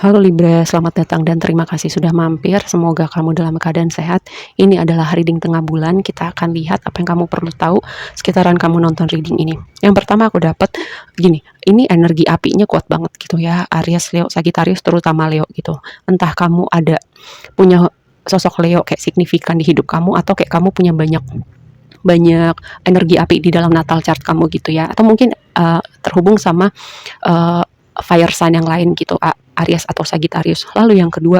Halo Libra, selamat datang dan terima kasih sudah mampir. Semoga kamu dalam keadaan sehat. Ini adalah reading tengah bulan. Kita akan lihat apa yang kamu perlu tahu sekitaran kamu nonton reading ini. Yang pertama aku dapat gini, ini energi apinya kuat banget gitu ya. Aries, Leo, Sagittarius, terutama Leo gitu. Entah kamu ada punya sosok Leo kayak signifikan di hidup kamu atau kayak kamu punya banyak banyak energi api di dalam natal chart kamu gitu ya. Atau mungkin terhubung sama uh, fire sign yang lain gitu, Aries atau Sagittarius. Lalu yang kedua,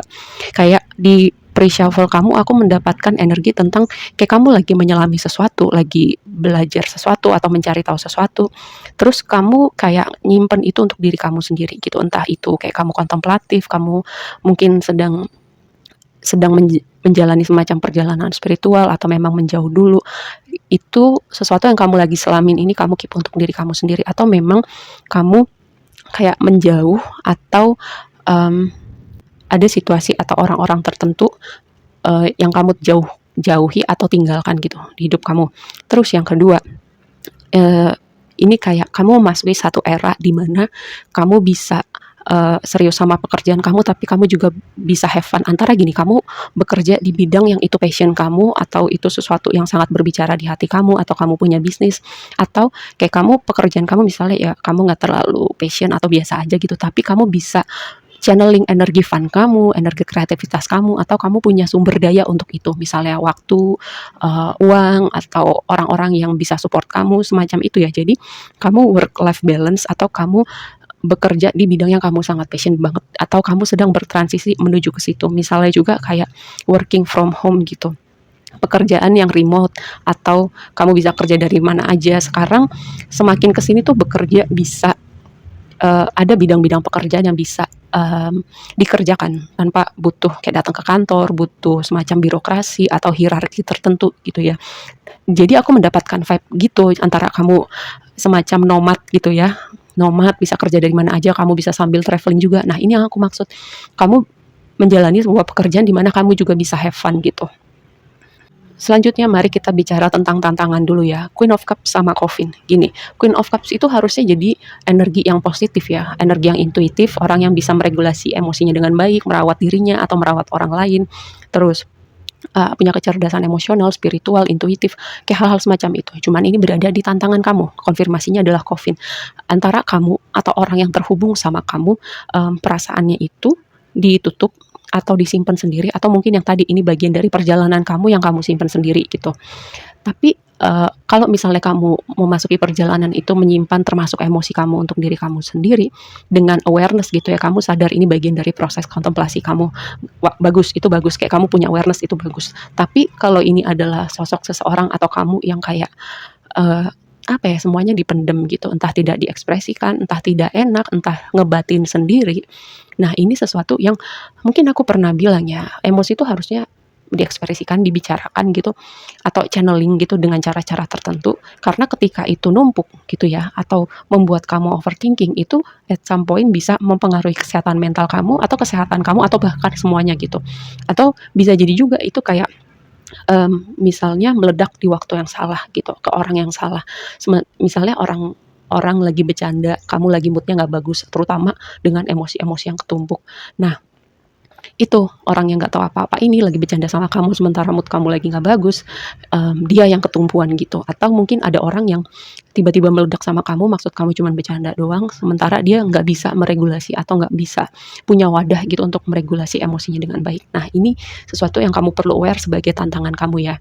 kayak di pre-shuffle kamu aku mendapatkan energi tentang kayak kamu lagi menyelami sesuatu, lagi belajar sesuatu atau mencari tahu sesuatu. Terus kamu kayak nyimpen itu untuk diri kamu sendiri gitu. Entah itu kayak kamu kontemplatif, kamu mungkin sedang sedang menjalani semacam perjalanan spiritual atau memang menjauh dulu. Itu sesuatu yang kamu lagi selamin ini kamu keep untuk diri kamu sendiri atau memang kamu kayak menjauh atau um, ada situasi atau orang-orang tertentu yang kamu jauhi atau tinggalkan gitu di hidup kamu. Terus yang kedua, uh, ini kayak kamu memasuki satu era di mana kamu bisa serius sama pekerjaan kamu, tapi kamu juga bisa have fun. Antara gini, kamu bekerja di bidang yang itu passion kamu, atau itu sesuatu yang sangat berbicara di hati kamu, atau kamu punya bisnis, atau kayak kamu pekerjaan kamu misalnya ya kamu nggak terlalu passion atau biasa aja gitu, tapi kamu bisa channeling energi fun kamu, energi kreativitas kamu, atau kamu punya sumber daya untuk itu, misalnya waktu, uang, atau orang-orang yang bisa support kamu, semacam itu ya. Jadi kamu work life balance atau kamu bekerja di bidang yang kamu sangat passion banget atau kamu sedang bertransisi menuju ke situ. Misalnya juga kayak working from home gitu. Pekerjaan yang remote atau kamu bisa kerja dari mana aja. Sekarang semakin ke sini tuh bekerja bisa ada bidang-bidang pekerjaan yang bisa dikerjakan tanpa butuh kayak datang ke kantor, butuh semacam birokrasi atau hierarki tertentu gitu ya. Jadi aku mendapatkan vibe gitu antara kamu semacam nomad gitu ya. Nomad bisa kerja dari mana aja, kamu bisa sambil traveling juga. Nah, ini yang aku maksud. Kamu menjalani sebuah pekerjaan di mana kamu juga bisa have fun gitu. Selanjutnya mari kita bicara tentang tantangan dulu ya. Queen of Cups sama Coffin. Gini, Queen of Cups itu harusnya jadi energi yang positif ya, energi yang intuitif, orang yang bisa meregulasi emosinya dengan baik, merawat dirinya atau merawat orang lain. Terus punya kecerdasan emosional, spiritual, intuitif, kayak hal-hal semacam itu. Cuman ini berada di tantangan kamu. Konfirmasinya adalah Coffin. Antara kamu atau orang yang terhubung sama kamu, perasaannya itu ditutup atau disimpan sendiri atau mungkin yang tadi ini bagian dari perjalanan kamu yang kamu simpan sendiri gitu. Tapi kalau misalnya kamu memasuki perjalanan itu menyimpan termasuk emosi kamu untuk diri kamu sendiri dengan awareness gitu ya, kamu sadar ini bagian dari proses kontemplasi kamu. Wah, bagus, itu bagus kayak kamu punya awareness itu bagus. Tapi kalau ini adalah sosok seseorang atau kamu yang kayak eh, apa ya, semuanya dipendem gitu, entah tidak diekspresikan, entah tidak enak, entah ngebatin sendiri. Nah, ini sesuatu yang mungkin aku pernah bilang ya, emosi itu harusnya diekspresikan, dibicarakan gitu, atau channeling gitu dengan cara-cara tertentu. Karena ketika itu numpuk gitu ya, atau membuat kamu overthinking itu at some point bisa mempengaruhi kesehatan mental kamu atau kesehatan kamu atau bahkan semuanya gitu. Atau bisa jadi juga itu kayak misalnya meledak di waktu yang salah gitu, ke orang yang salah. Misalnya orang orang lagi bercanda, kamu lagi moodnya nggak bagus, terutama dengan emosi-emosi yang ketumpuk. Nah, itu orang yang nggak tahu apa-apa ini lagi bercanda sama kamu sementara mood kamu lagi nggak bagus, dia yang ketumpuan gitu. Atau mungkin ada orang yang tiba-tiba meledak sama kamu, maksud kamu cuma bercanda doang, sementara dia nggak bisa meregulasi atau nggak bisa punya wadah gitu untuk meregulasi emosinya dengan baik. Nah, ini sesuatu yang kamu perlu aware sebagai tantangan kamu ya.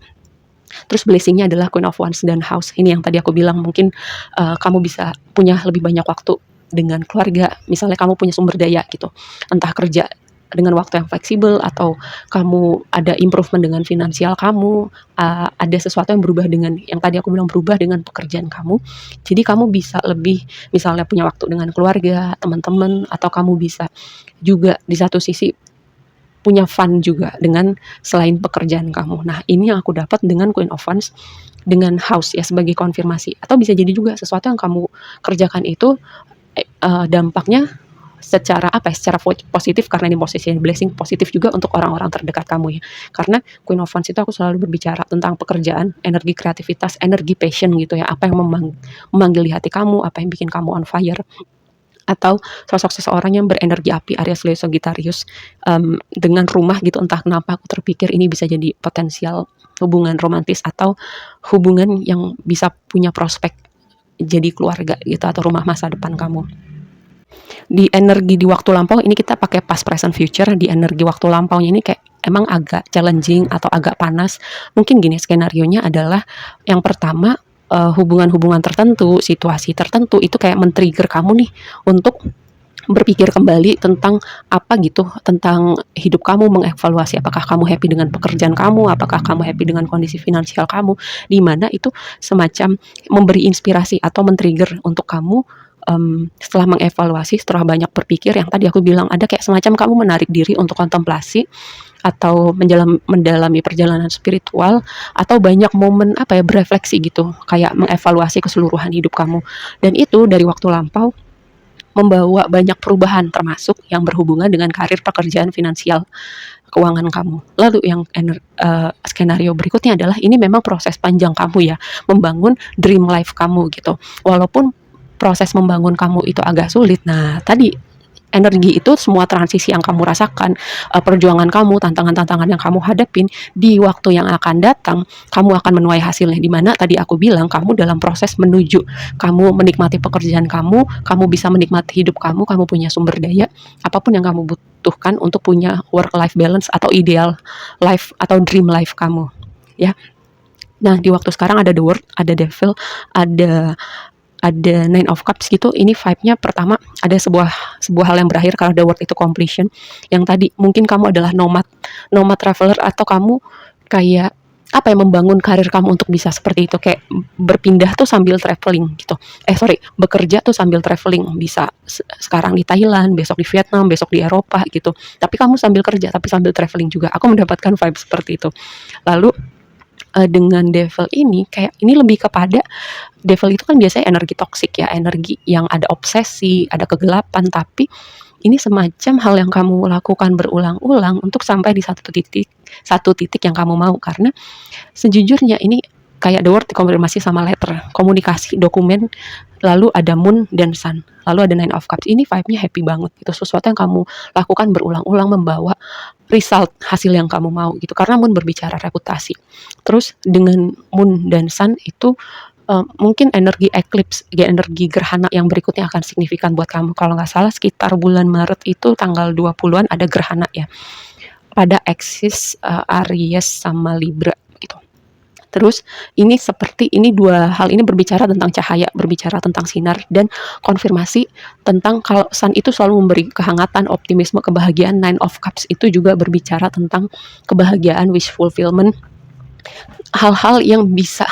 Terus blessingnya adalah Queen of Wands dan House. Ini yang tadi aku bilang mungkin kamu bisa punya lebih banyak waktu dengan keluarga. Misalnya kamu punya sumber daya gitu, entah kerja dengan waktu yang fleksibel atau kamu ada improvement dengan finansial kamu, ada sesuatu yang berubah dengan yang tadi aku bilang berubah dengan pekerjaan kamu. Jadi kamu bisa lebih misalnya punya waktu dengan keluarga, teman-teman, atau kamu bisa juga di satu sisi punya fun juga dengan selain pekerjaan kamu. Nah, ini yang aku dapat dengan Queen of Wands dengan House ya sebagai konfirmasi. Atau bisa jadi juga sesuatu yang kamu kerjakan itu dampaknya secara apa ya, secara positif karena ini posisi blessing, positif juga untuk orang-orang terdekat kamu ya. Karena Queen of Wands itu aku selalu berbicara tentang pekerjaan, energi kreativitas, energi passion gitu ya. Apa yang memanggil di hati kamu, apa yang bikin kamu on fire. atau sosok seseorang yang berenergi api Aries, Leo, Sagittarius, dengan rumah gitu. Entah kenapa aku terpikir ini bisa jadi potensial hubungan romantis atau hubungan yang bisa punya prospek jadi keluarga gitu, atau rumah masa depan kamu. Di energi di waktu lampau ini kita pakai past, present, future. Di energi waktu lampaunya ini kayak emang agak challenging atau agak panas. Mungkin gini skenarionya adalah, yang pertama, hubungan-hubungan tertentu, situasi tertentu itu kayak men-trigger kamu nih untuk berpikir kembali tentang apa gitu, tentang hidup kamu, mengevaluasi apakah kamu happy dengan pekerjaan kamu, apakah kamu happy dengan kondisi finansial kamu, di mana itu semacam memberi inspirasi atau men-trigger untuk kamu, setelah mengevaluasi, setelah banyak berpikir, yang tadi aku bilang ada kayak semacam kamu menarik diri untuk kontemplasi atau mendalami perjalanan spiritual, atau banyak momen apa ya, berefleksi gitu, kayak mengevaluasi keseluruhan hidup kamu. Dan itu dari waktu lampau membawa banyak perubahan, termasuk yang berhubungan dengan karir, pekerjaan, finansial, keuangan kamu. Lalu yang skenario berikutnya adalah ini memang proses panjang kamu ya, membangun dream life kamu gitu. Walaupun proses membangun kamu itu agak sulit. Nah, tadi energi itu semua transisi yang kamu rasakan, perjuangan kamu, tantangan-tantangan yang kamu hadapin di waktu yang akan datang, kamu akan menuai hasilnya. Di mana tadi aku bilang kamu dalam proses menuju kamu menikmati pekerjaan kamu bisa menikmati hidup kamu punya sumber daya, apapun yang kamu butuhkan untuk punya work life balance atau ideal life atau dream life kamu, ya. Nah, di waktu sekarang ada the world, ada devil, ada Nine of Cups gitu. Ini vibe-nya pertama ada sebuah hal yang berakhir karena the word itu completion. Yang tadi mungkin kamu adalah nomad traveler, atau kamu kayak apa ya, membangun karir kamu untuk bisa seperti itu, kayak berpindah tuh sambil traveling gitu. Bekerja tuh sambil traveling, bisa sekarang di Thailand, besok di Vietnam, besok di Eropa gitu. Tapi kamu sambil kerja, tapi sambil traveling juga. Aku mendapatkan vibe seperti itu. Lalu dengan devil ini kayak ini lebih kepada, devil itu kan biasanya energi toksik ya, energi yang ada obsesi, ada kegelapan, tapi ini semacam hal yang kamu lakukan berulang-ulang untuk sampai di satu titik yang kamu mau. Karena sejujurnya ini kayak the word dikonfirmasi sama letter, komunikasi, dokumen, lalu ada moon dan sun, lalu ada nine of cups. Ini vibe-nya happy banget gitu, sesuatu yang kamu lakukan berulang-ulang membawa result, hasil yang kamu mau gitu, karena moon berbicara reputasi. Terus dengan moon dan sun itu mungkin energi eclipse, ya energi gerhana yang berikutnya akan signifikan buat kamu. Kalau nggak salah sekitar bulan Maret itu tanggal 20-an ada gerhana ya, pada eksis Aries sama Libra gitu. Terus ini seperti ini, dua hal ini berbicara tentang cahaya, berbicara tentang sinar, dan konfirmasi tentang kalau sun itu selalu memberi kehangatan, optimisme, kebahagiaan. Nine of Cups itu juga berbicara tentang kebahagiaan, wish fulfillment, hal-hal yang bisa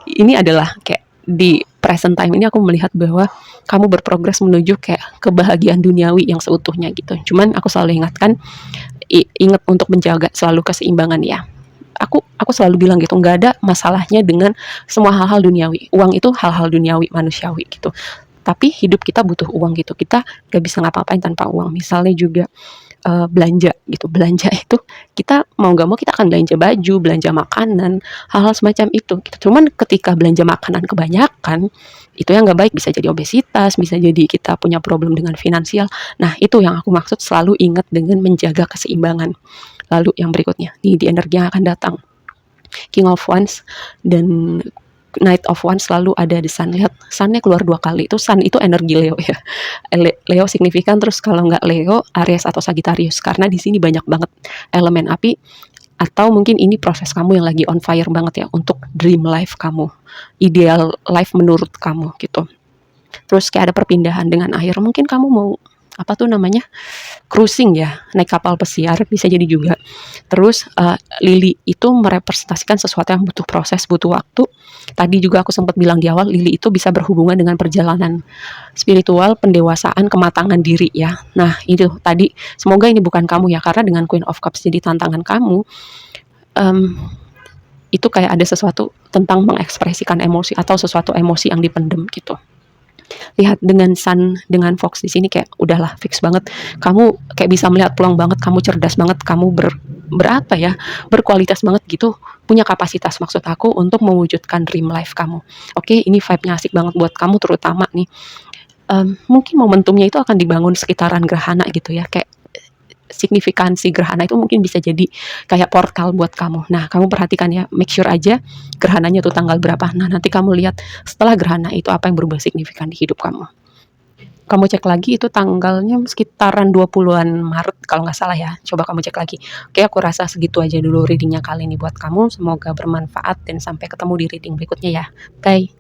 ini adalah kayak di present time ini aku melihat bahwa kamu berprogres menuju kayak kebahagiaan duniawi yang seutuhnya gitu. Cuman aku selalu ingatkan, ingat untuk menjaga selalu keseimbangan ya. Aku selalu bilang gitu, nggak ada masalahnya dengan semua hal-hal duniawi. Uang itu hal-hal duniawi, manusiawi gitu. Tapi hidup kita butuh uang gitu. Kita nggak bisa ngapa-ngapain tanpa uang. Misalnya juga belanja gitu. Belanja itu kita mau nggak mau kita akan belanja baju, belanja makanan, hal-hal semacam itu gitu. Cuman ketika belanja makanan kebanyakan, itu yang nggak baik, bisa jadi obesitas, bisa jadi kita punya problem dengan finansial. Nah, itu yang aku maksud, selalu ingat dengan menjaga keseimbangan. Lalu yang berikutnya, di energi yang akan datang, King of Wands dan Knight of Wands, selalu ada di Sun. Lihat, Sunnya keluar 2 kali. Itu Sun itu energi Leo ya. Leo signifikan, terus kalau nggak Leo, Aries atau Sagittarius. Karena di sini banyak banget elemen api, atau mungkin ini proses kamu yang lagi on fire banget ya untuk dream life kamu, ideal life menurut kamu gitu. Terus kayak ada perpindahan dengan air, mungkin kamu mau apa tuh namanya, cruising ya, naik kapal pesiar bisa jadi juga. Terus lili itu merepresentasikan sesuatu yang butuh proses, butuh waktu. Tadi juga aku sempat bilang di awal, lili itu bisa berhubungan dengan perjalanan spiritual, pendewasaan, kematangan diri ya. Nah itu tadi, semoga ini bukan kamu ya, karena dengan Queen of Cups jadi tantangan kamu, itu kayak ada sesuatu tentang mengekspresikan emosi atau sesuatu emosi yang dipendem gitu. Lihat dengan Sun, dengan Fox di sini kayak udahlah fix banget. Kamu kayak bisa melihat peluang banget, kamu cerdas banget, kamu berapa ya, berkualitas banget gitu, punya kapasitas maksud aku untuk mewujudkan dream life kamu. Oke, ini vibe-nya asik banget buat kamu terutama nih. mungkin momentumnya itu akan dibangun sekitaran gerhana gitu ya, kayak signifikansi gerhana itu mungkin bisa jadi kayak portal buat kamu. Nah, kamu perhatikan ya, make sure aja gerhananya tuh tanggal berapa. Nah, nanti kamu lihat setelah gerhana itu apa yang berubah signifikan di hidup kamu. Kamu cek lagi itu tanggalnya sekitaran 20-an Maret kalau nggak salah ya. Coba kamu cek lagi. Oke, aku rasa segitu aja dulu readingnya kali ini buat kamu. Semoga bermanfaat dan sampai ketemu di reading berikutnya ya. Bye.